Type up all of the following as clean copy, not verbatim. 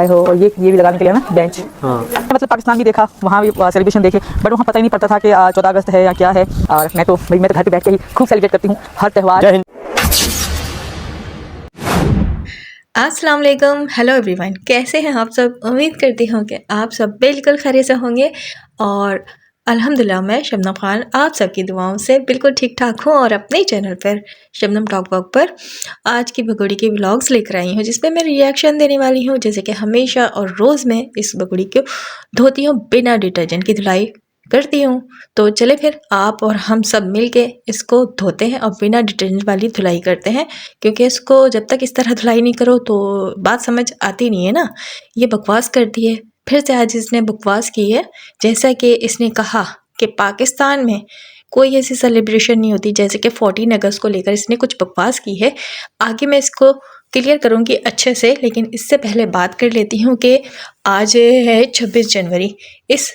आए हो। और ये भी लगाने के लिए ना बेंच। हाँ। मतलब पाकिस्तान भी देखा, वहाँ भी सेलिब्रेशन देखे, बट वहाँ पता ही नहीं पड़ता था कि 14 अगस्त है या क्या है। और मैं तो घर पे बैठ के ही खूब सेलिब्रेट करती हूँ हर त्यौहार। जय हिंद। अस्सलाम वालेकुम, हेलो एवरीवन, कैसे हैं आप सब। उम्मीद करती हूँ कि आप सब बिल्कुल खैरियत से होंगे और अल्हम्दुलिल्लाह मैं शबनम खान आप सबकी दुआओं से बिल्कुल ठीक ठाक हूँ और अपने चैनल पर शबनम टॉक वॉक पर आज की भगोड़ी के व्लॉग्स लेकर आई हूँ, जिसमें मैं रिएक्शन देने वाली हूँ। जैसे कि हमेशा और रोज़ मैं इस भगोड़ी को धोती हूँ, बिना डिटर्जेंट की धुलाई करती हूँ। तो चले फिर आप और हम सब मिल के इसको धोते हैं और बिना डिटर्जेंट वाली धुलाई करते हैं, क्योंकि इसको जब तक इस तरह धुलाई नहीं करो तो बात समझ आती नहीं है ना। ये बकवास करती है, फिर से आज इसने बकवास की है। जैसा कि इसने कहा कि पाकिस्तान में कोई ऐसी सेलिब्रेशन नहीं होती, जैसे कि 14 अगस्त को लेकर इसने कुछ बकवास की है। आगे मैं इसको क्लियर करूँगी अच्छे से, लेकिन इससे पहले बात कर लेती हूँ कि आज है 26 जनवरी। इस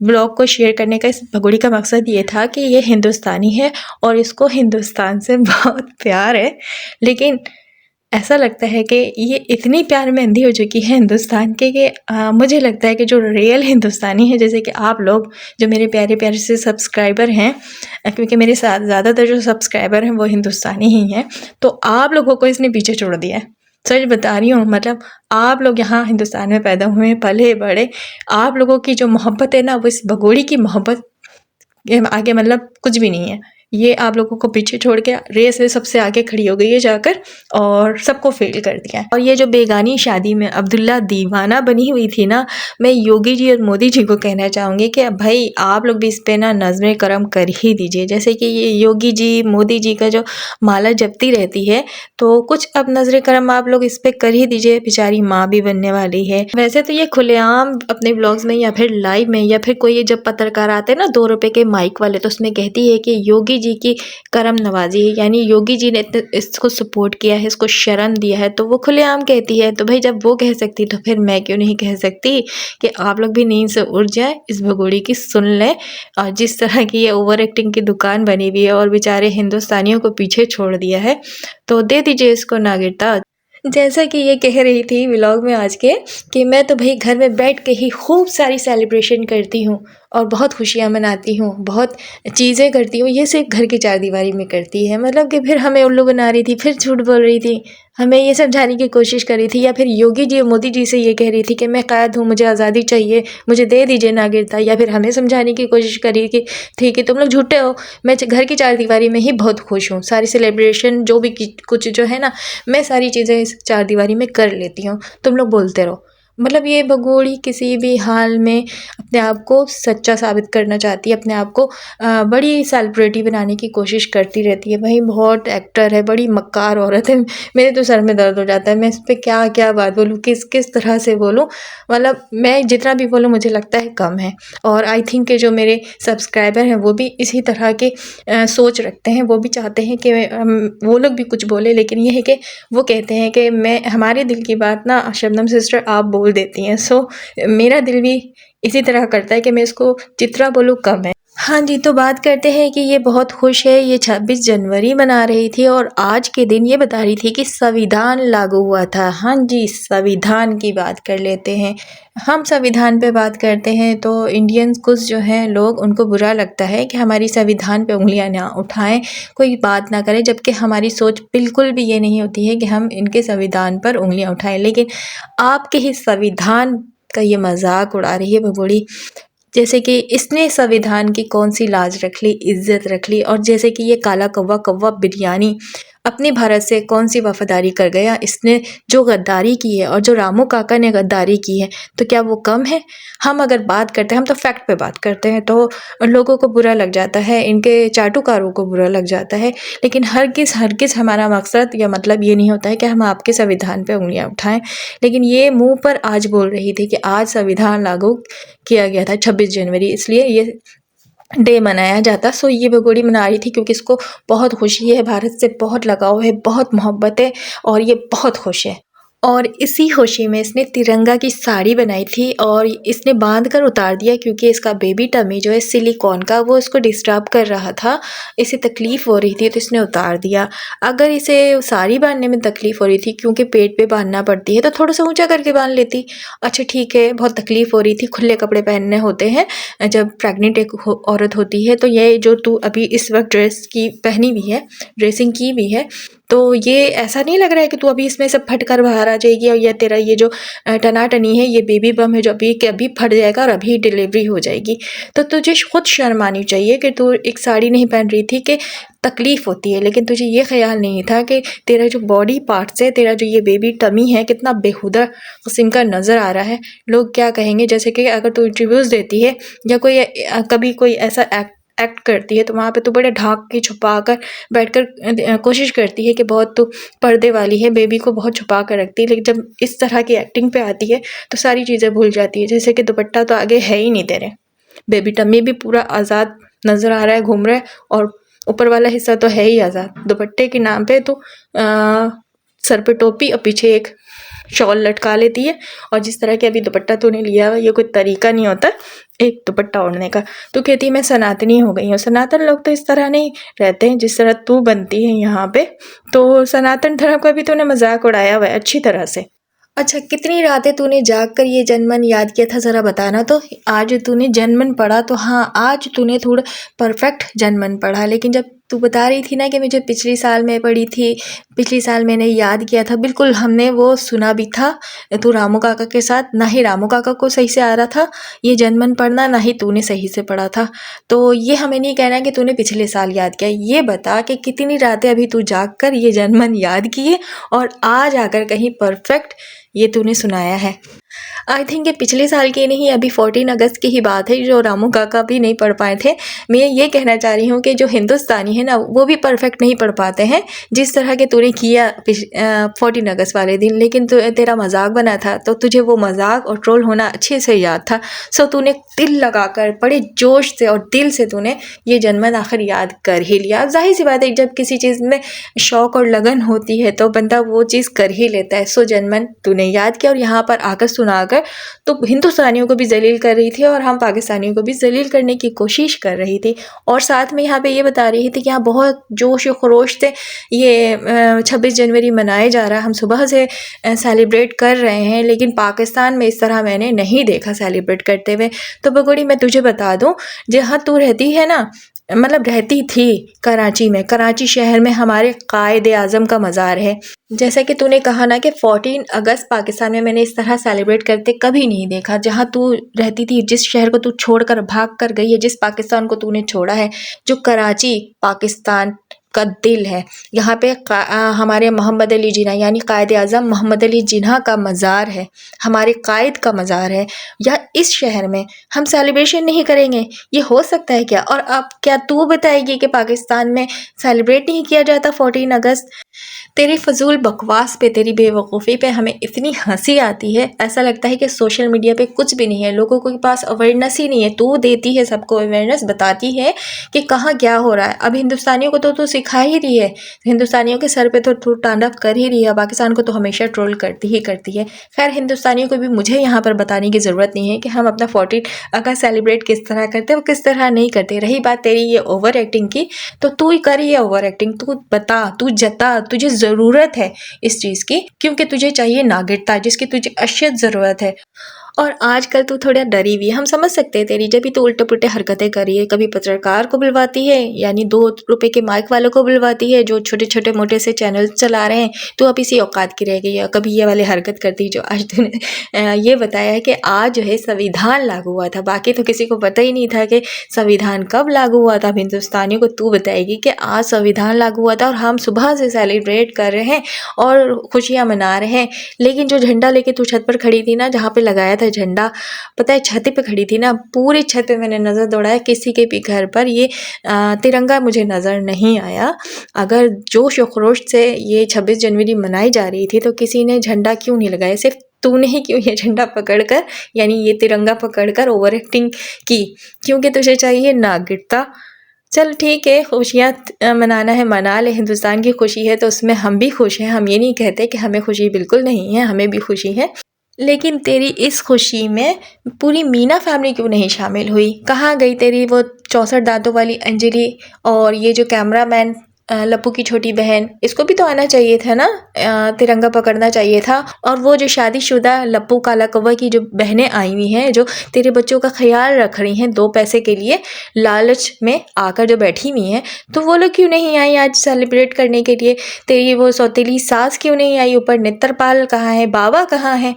ब्लॉग को शेयर करने का, इस भगोड़ी का मकसद ये था कि ये हिंदुस्तानी है और इसको हिंदुस्तान से बहुत प्यार है, लेकिन ऐसा लगता है कि ये इतनी प्यार में अंधी हो चुकी है हिंदुस्तान के कि मुझे लगता है कि जो रियल हिंदुस्तानी है, जैसे कि आप लोग जो मेरे प्यारे प्यारे से सब्सक्राइबर हैं, क्योंकि मेरे साथ ज़्यादातर जो सब्सक्राइबर हैं वो हिंदुस्तानी ही हैं, तो आप लोगों को इसने पीछे छोड़ दिया है। सच बता रही हूँ, मतलब आप लोग यहाँ हिंदुस्तान में पैदा हुए, पले बड़े, आप लोगों की जो मोहब्बत है ना, वो इस भगोड़ी की मोहब्बत ये आगे मतलब कुछ भी नहीं है। ये आप लोगों को पीछे छोड़ के रेस में सबसे आगे खड़ी हो गई है जाकर और सबको फेल कर दिया है। और ये जो बेगानी शादी में अब्दुल्ला दीवाना बनी हुई थी ना, मैं योगी जी और मोदी जी को कहना चाहूँगी कि भाई आप लोग भी इस पे ना नज़्म करम कर ही दीजिए। जैसे कि ये योगी जी मोदी जी का जो माला जपती रहती है, तो कुछ अब नज़्र करम आप लोग इस पर कर ही दीजिए। बेचारी माँ भी बनने वाली है। वैसे तो ये खुलेआम अपने ब्लॉग्स में या फिर लाइव में या फिर कोई जब पत्रकार आते हैं ना 2 रुपए के माइक वाले, तो उसमें कहती है कि योगी जी की करम नवाजी है, यानी योगी जी ने इसको सपोर्ट किया है, इसको शरण दिया है, तो वो खुलेआम कहती है। तो भाई जब वो कह सकती तो फिर मैं क्यों नहीं कह सकती कि आप लोग भी नींद से उठ जाए, इस भगोड़ी की सुन लें। और जिस तरह की ये ओवर एक्टिंग की दुकान बनी हुई है और बेचारे हिंदुस्तानियों को पीछे छोड़ दिया है, तो दे दीजिए इसको नागरिकता। जैसा कि ये कह रही थी व्लॉग में आज के कि मैं तो भाई घर में बैठ के ही खूब सारी सेलिब्रेशन करती हूँ और बहुत खुशियाँ मनाती हूँ, बहुत चीज़ें करती हूँ। ये सिर्फ घर की चारदीवारी में करती है, मतलब कि फिर हमें उल्लू बना रही थी, फिर झूठ बोल रही थी, हमें ये समझाने की कोशिश कर रही थी, या फिर योगी जी मोदी जी से ये कह रही थी कि मैं कैद हूँ, मुझे आज़ादी चाहिए, मुझे दे दीजिए नागरिकता, या फिर हमें समझाने की कोशिश कर रही थी ठीक है तुम लोग झूठे हो, मैं घर की चारदीवारी में ही बहुत खुश हूँ। सारी सेलिब्रेशन जो भी कुछ जो है ना, मैं सारी चीज़ें इस चारदीवारी में कर लेती हूँ, तुम लोग बोलते रहो। मतलब ये भगोड़ी किसी भी हाल में अपने आप को सच्चा साबित करना चाहती है, अपने आप को बड़ी सेलिब्रिटी बनाने की कोशिश करती रहती है। भाई बहुत एक्टर है, बड़ी मक्कार औरत है। मेरे तो सर में दर्द हो जाता है, मैं इस पर क्या क्या बात बोलूँ, किस किस तरह से बोलूँ। मतलब मैं जितना भी बोलूँ मुझे लगता है कम है। और आई थिंक कि जो मेरे सब्सक्राइबर हैं वो भी इसी तरह के सोच रखते हैं, वो भी चाहते हैं कि वो लोग भी कुछ बोले, लेकिन ये है कि वो कहते हैं कि मैं हमारे दिल की बात ना शबनम सिस्टर आप बोल देती हैं। सो मेरा दिल भी इसी तरह करता है कि मैं इसको जितना बोलूँ कम है। हाँ जी, तो बात करते हैं कि ये बहुत खुश है। ये 26 जनवरी मना रही थी और आज के दिन ये बता रही थी कि संविधान लागू हुआ था। हाँ जी, संविधान की बात कर लेते हैं। हम संविधान पे बात करते हैं तो इंडियंस कुछ जो हैं लोग, उनको बुरा लगता है कि हमारी संविधान पे उंगलियां ना उठाएं, कोई बात ना करें, जबकि हमारी सोच बिल्कुल भी ये नहीं होती है कि हम इनके संविधान पर उंगलियां उठाएं। लेकिन आपके ही संविधान का ये मजाक उड़ा रही है भगोड़ी। जैसे कि इसने संविधान की कौन सी लाज रख ली, इज्जत रख ली। और जैसे कि ये काला कौवा कौवा बिरयानी अपने भारत से कौन सी वफादारी कर गया। इसने जो गद्दारी की है और जो रामू काका ने गद्दारी की है, तो क्या वो कम है। हम अगर बात करते हैं, हम तो फैक्ट पे बात करते हैं, तो लोगों को बुरा लग जाता है, इनके चाटुकारों को बुरा लग जाता है। लेकिन हरगिज़ हमारा मकसद या मतलब ये नहीं होता है कि हम आपके संविधान पे उंगलियां उठाएं। लेकिन ये मुंह पर आज बोल रही थी कि आज संविधान लागू किया गया था 26 जनवरी, इसलिए ये डे मनाया जाता। सो ये भगोड़ी मना रही थी क्योंकि इसको बहुत खुशी है, भारत से बहुत लगाव है, बहुत मोहब्बत है और ये बहुत खुश है। और इसी खुशी में इसने तिरंगा की साड़ी बनाई थी और इसने बांध कर उतार दिया क्योंकि इसका बेबी टमी जो है सिलिकॉन का वो इसको डिस्टर्ब कर रहा था, इसे तकलीफ़ हो रही थी तो इसने उतार दिया। अगर इसे साड़ी बांधने में तकलीफ़ हो रही थी क्योंकि पेट पे बांधना पड़ती है तो थोड़ा सा ऊंचा करके बांध लेती। अच्छा ठीक है, बहुत तकलीफ़ हो रही थी, खुले कपड़े पहनने होते हैं जब प्रेग्नेंट एक औरत होती है। तो ये जो तू अभी इस वक्त ड्रेस की पहनी हुई है, ड्रेसिंग की हुई है, तो ये ऐसा नहीं लग रहा है कि तू अभी इसमें से फट कर बाहर आ जाएगी और या तेरा ये जो टनाटनी है ये बेबी बम है जो अभी के अभी फट जाएगा और अभी डिलीवरी हो जाएगी। तो तुझे खुद शर्म आनी चाहिए कि तू एक साड़ी नहीं पहन रही थी कि तकलीफ़ होती है, लेकिन तुझे ये ख्याल नहीं था कि तेरा जो बॉडी पार्ट्स है, तेरा जो ये बेबी टमी है कितना बेहुदा किस्म का नज़र आ रहा है। लोग क्या कहेंगे, जैसे कि अगर तू इंटरव्यूज़ देती है या कोई कभी कोई ऐसा एक्ट करती है तो वहाँ पे तो बड़े ढाक के छुपा कर बैठकर कोशिश करती है कि बहुत तो पर्दे वाली है, बेबी को बहुत छुपा कर रखती है, लेकिन जब इस तरह की एक्टिंग पे आती है तो सारी चीज़ें भूल जाती है। जैसे कि दुपट्टा तो आगे है ही नहीं तेरे, बेबी टम्मी भी पूरा आज़ाद नज़र आ रहा है, घूम रहा है, और ऊपर वाला हिस्सा तो है ही आज़ाद। दुपट्टे के नाम पे तो सर पे टोपी और पीछे एक शॉल लटका लेती है, और जिस तरह के अभी दुपट्टा तूने लिया हुआ ये कोई तरीका नहीं होता एक दुपट्टा ओढ़ने का। तो कहती है मैं सनातनी हो गई हूँ। सनातन लोग तो इस तरह नहीं रहते हैं जिस तरह तू बनती है यहाँ पे। तो सनातन धर्म का भी तूने मजाक उड़ाया हुआ है अच्छी तरह से। अच्छा, कितनी रातें तूने जाग कर ये जनमन याद किया था, ज़रा बताना तो। आज तूने जनमन पढ़ा तो हाँ, आज तूने थोड़ा परफेक्ट जनमन पढ़ा, लेकिन जब तू बता रही थी ना कि मुझे पिछली साल में पढ़ी थी, पिछली साल मैंने याद किया था, बिल्कुल हमने वो सुना भी था तू रामू काका के साथ। ना ही रामू काका को सही से आ रहा था ये जनमन पढ़ना, ना ही तूने सही से पढ़ा था। तो ये हमें नहीं कहना कि तूने पिछले साल याद किया, ये बता कि कितनी रातें अभी तू जाग कर ये जनमन याद किए और आज आकर कहीं परफेक्ट ये तूने सुनाया है। आई थिंक ये पिछले साल की नहीं, अभी 14 अगस्त की ही बात है जो रामू काका भी नहीं पढ़ पाए थे। मैं ये कहना चाह रही हूँ कि जो हिंदुस्तानी है ना वो भी परफेक्ट नहीं पढ़ पाते हैं जिस तरह के तूने किया 14 अगस्त वाले दिन, लेकिन तेरा मजाक बना था तो तुझे वो मजाक और ट्रोल होना अच्छे से याद था। सो तूने दिल लगाकर बड़े जोश से और दिल से तूने ये जनमन आखिर याद कर ही लिया। जाहिर सी बात है जब किसी चीज़ में शौक़ और लगन होती है तो बंदा वो चीज़ कर ही लेता है। सो जनमन तूने याद किया और यहाँ पर आकर सुनाकर तो हिंदुस्तानियों को भी जलील कर रही थी और हम पाकिस्तानियों को भी जलील करने की कोशिश कर रही थी। और साथ में यहाँ पे ये बता रही थी कि यहाँ बहुत जोश और खरोश से ये 26 जनवरी मनाया जा रहा है, हम सुबह से सेलिब्रेट कर रहे हैं, लेकिन पाकिस्तान में इस तरह मैंने नहीं देखा सेलिब्रेट करते हुए। तो बगोड़ी मैं तुझे बता दूँ, जहाँ तू रहती है ना, मतलब रहती थी कराची में, कराची शहर में हमारे कायदे आज़म का मज़ार है। जैसा कि तूने कहा ना कि 14 अगस्त पाकिस्तान में मैंने इस तरह सेलिब्रेट करते कभी नहीं देखा। जहाँ तू रहती थी, जिस शहर को तू छोड़कर भाग कर गई है, जिस पाकिस्तान को तूने छोड़ा है, जो कराची पाकिस्तान का दिल है, यहाँ पे हमारे मोहम्मद अली जिन्ना यानी कायदे आज़म मोहम्मद अली जिन्ना का मज़ार है, हमारे कायद का मज़ार है। या इस शहर में हम सेलिब्रेशन नहीं करेंगे, ये हो सकता है क्या? और अब क्या तू बताएगी कि पाकिस्तान में सेलिब्रेट नहीं किया जाता 14 अगस्त? तेरी फजूल बकवास पे, तेरी बेवकूफ़ी पे हमें इतनी हंसी आती है, ऐसा लगता है कि सोशल मीडिया पे कुछ भी नहीं है, लोगों के पास अवेयरनेस ही नहीं है। तू देती है सबको अवेयरनेस, बताती है कि कहाँ क्या हो रहा है। अब हिंदुस्तानियों को तो तू सिखा ही रही है, हिंदुस्तानियों के सर पे तो तू तांडव कर ही रही है, पाकिस्तान को तो हमेशा ट्रोल करती ही करती है। खैर, हिंदुस्तानियों को भी मुझे यहाँ पर बताने की ज़रूरत नहीं है कि हम अपना 14 अगस्त सेलिब्रेट किस तरह करते हैं और किस तरह नहीं करते। रही बात तेरी ये ओवर एक्टिंग की, तो तू ही कर ये ओवर एक्टिंग, तू बता, तू जता, तुझे ज़रूरत है इस चीज़ की, क्योंकि तुझे चाहिए नागरिकता जिसकी तुझे अशद ज़रूरत है। और आजकल तू थोड़ा डरी हुई है, हम समझ सकते हैं तेरी, जब भी तू उल्टे पुल्टे हरकतें कर रही है, कभी पत्रकार को बुलवाती है यानी 2 रुपए के माइक वालों को बुलवाती है जो छोटे छोटे मोटे से चैनल चला रहे हैं, तो अब इसी औकात की रह गई है। कभी ये वाली हरकत करती जो आज तूने ये बताया है कि आज जो है संविधान लागू हुआ था, बाकी तो किसी को पता ही नहीं था कि संविधान कब लागू हुआ था। अब हिंदुस्तानियों को तू बताएगी कि आज संविधान लागू हुआ था और हम सुबह से सेलिब्रेट कर रहे हैं और खुशियाँ मना रहे हैं। लेकिन जो झंडा लेके तू छत पर खड़ी थी ना, जहाँ पे लगाया था झंडा, पता है छत पे खड़ी थी ना, पूरी छत पे मैंने नज़र दौड़ाया, किसी के भी घर पर ये तिरंगा मुझे नज़र नहीं आया। अगर जोश और खरोश से ये 26 जनवरी मनाई जा रही थी तो किसी ने झंडा क्यों नहीं लगाया? सिर्फ तूने ही क्यों ये झंडा पकड़कर यानी ये तिरंगा पकड़कर ओवर एक्टिंग की? क्योंकि तुझे चाहिए नागरिकता, चल ठीक है, खुशियाँ मनाना है मना ले, हिंदुस्तान की खुशी है तो उसमें हम भी खुश हैं। हम ये नहीं कहते कि हमें खुशी बिल्कुल नहीं है, हमें भी खुशी है। लेकिन तेरी इस खुशी में पूरी मीना फैमिली क्यों नहीं शामिल हुई? कहाँ गई तेरी वो 64 दांतों वाली अंजलि और ये जो कैमरामैन लप्पू की छोटी बहन? इसको भी तो आना चाहिए था ना, तिरंगा पकड़ना चाहिए था। और वो जो शादीशुदा लप्पू काला कौवा की जो बहनें आई हुई हैं, जो तेरे बच्चों का ख्याल रख रही हैं 2 पैसे के लिए लालच में आकर जो बैठी हुई हैं, तो वो लोग क्यों नहीं आई आज सेलिब्रेट करने के लिए? तेरी वो सौतेली सास क्यों नहीं आई ऊपर? नेत्रपाल कहाँ है? बाबा कहाँ है?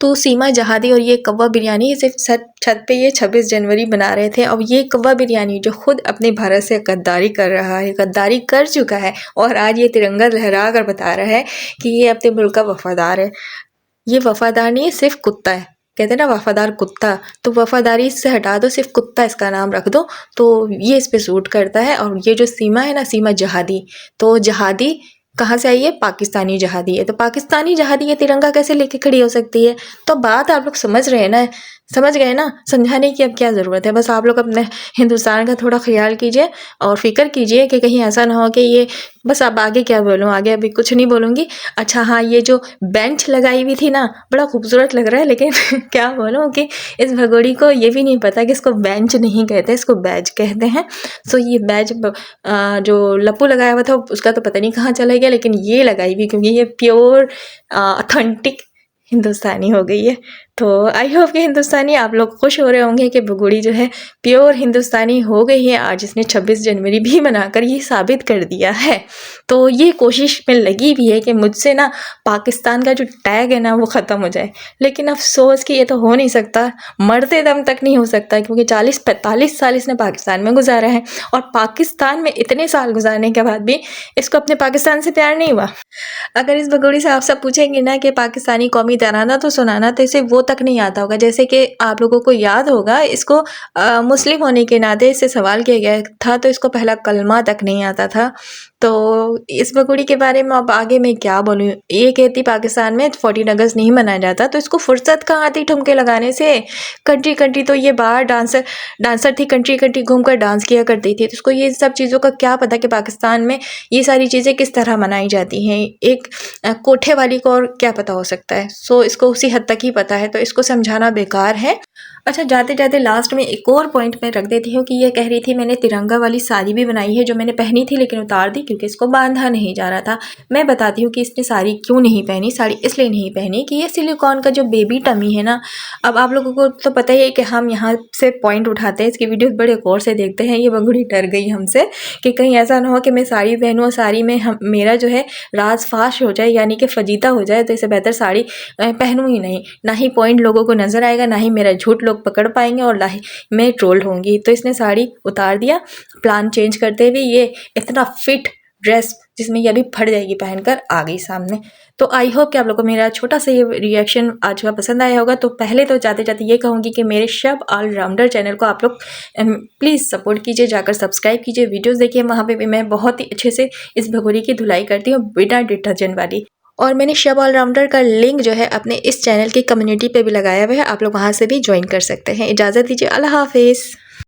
तो सीमा जहादी और ये कौवा बिरयानी सिर्फ छत पे ये 26 जनवरी बना रहे थे। अब ये कौवा बिरयानी जो खुद अपने भारत से गद्दारी कर रहा है, गद्दारी कर चुका है, और आज ये तिरंगा लहरा कर बता रहा है कि ये अपने मुल्क का वफादार है। ये वफादार नहीं है, सिर्फ कुत्ता है। कहते हैं ना वफादार कुत्ता, तो वफादारी से हटा दो, सिर्फ कुत्ता इसका नाम रख दो, तो ये इस पे सूट करता है। और ये जो सीमा है ना, सीमा जहादी, तो जहादी कहाँ से आई है? पाकिस्तानी जहादी है। तो पाकिस्तानी जहादी ये तिरंगा कैसे लेके खड़ी हो सकती है? तो बात आप लोग समझ रहे हैं ना, समझ गए ना? समझाने की अब क्या ज़रूरत है? बस आप लोग अपने हिंदुस्तान का थोड़ा ख्याल कीजिए और फ़िक्र कीजिए कि कहीं ऐसा ना हो कि ये, बस अब आगे क्या बोलूँ, आगे अभी कुछ नहीं बोलूँगी। अच्छा हाँ, ये जो बेंच लगाई हुई थी ना, बड़ा खूबसूरत लग रहा है, लेकिन क्या बोलूँ कि इस भगोड़ी को ये भी नहीं पता कि इसको बेंच नहीं कहते, इसको बैज कहते हैं। सो ये बैज जो लप्पू लगाया हुआ था उसका तो पता नहीं कहाँ चला गया, लेकिन ये लगाई हुई, क्योंकि ये प्योर ऑथेंटिक हिंदुस्तानी हो गई है। तो आई होप कि हिंदुस्तानी आप लोग खुश हो रहे होंगे कि बगुड़ी जो है प्योर हिंदुस्तानी हो गई है। आज इसने 26 जनवरी भी मनाकर ये साबित कर दिया है। तो ये कोशिश में लगी भी है कि मुझसे ना पाकिस्तान का जो टैग है ना वो ख़त्म हो जाए, लेकिन अफसोस कि ये तो हो नहीं सकता, मरते दम तक नहीं हो सकता, क्योंकि 40-45 साल इसने पाकिस्तान में गुजारा है, और पाकिस्तान में इतने साल गुजारने के बाद भी इसको अपने पाकिस्तान से प्यार नहीं हुआ। अगर इस भगोड़ी से आप सब पूछेंगे ना कि पाकिस्तानी कौमी तराना तो सुनाना, तो इसे वो तक नहीं आता होगा। जैसे कि आप लोगों को याद होगा, इसको मुस्लिम होने के नाते इससे सवाल किया गया था, तो इसको पहला कलमा तक नहीं आता था। तो इस भगोड़ी के बारे में अब आगे मैं क्या बोलूँ? ये कहती पाकिस्तान में 14 अगस्त नहीं मनाया जाता, तो इसको फुर्सत कहाँ आती ठुमके लगाने से? कंट्री कंट्री तो ये बाहर डांसर थी, कंट्री कंट्री घूमकर डांस किया करती थी, तो इसको ये सब चीज़ों का क्या पता कि पाकिस्तान में ये सारी चीज़ें किस तरह मनाई जाती हैं? एक कोठे वाली को और क्या पता हो सकता है? सो इसको उसी हद तक ही पता है, तो इसको समझाना बेकार है। अच्छा, जाते जाते लास्ट में एक और पॉइंट मैं रख देती हूँ कि ये कह रही थी मैंने तिरंगा वाली साड़ी भी बनाई है, जो मैंने पहनी थी लेकिन उतार दी क्योंकि इसको बांधा नहीं जा रहा था। मैं बताती हूँ कि इसने साड़ी क्यों नहीं पहनी। साड़ी इसलिए नहीं पहनी कि ये सिलिकॉन का जो बेबी टमी है ना, अब आप लोगों को तो पता ही है कि हम यहाँ से पॉइंट उठाते हैं, इसकी वीडियोस बड़े गौर से देखते हैं। ये बंगुड़ी डर गई हमसे कि कहीं ऐसा ना हो कि मैं साड़ी पहनूँ और साड़ी में मेरा जो है राज फाश हो जाए, यानी कि फजीता हो जाए, तो इससे बेहतर साड़ी पहनूँ ही नहीं। ना ही पॉइंट लोगों को नज़र आएगा, ना ही मेरा झूठ लोग पकड़ पाएंगे, और ना ही मैं ट्रोल होंगी। तो इसने साड़ी उतार दिया, प्लान चेंज करते हुए ये इतना फिट ड्रेस जिसमें ये अभी फट जाएगी पहनकर आ गई सामने। तो आई होप कि आप लोगों को मेरा छोटा सा ये रिएक्शन आज का पसंद आया होगा। तो पहले तो जाते जाते ये कहूँगी कि मेरे शब ऑलराउंडर चैनल को आप लोग प्लीज़ सपोर्ट कीजिए, जाकर सब्सक्राइब कीजिए, वीडियोस देखिए। वहाँ पे भी मैं बहुत ही अच्छे से इस भगोरी की धुलाई करती हूँ, बिना डिटर्जेंट वाली। और मैंने शब ऑलराउंडर का लिंक जो है अपने इस चैनल की कम्युनिटी पे भी लगाया हुआ है, आप लोग वहाँ से भी ज्वाइन कर सकते हैं। इजाज़त दीजिए, अल्लाह हाफिज़।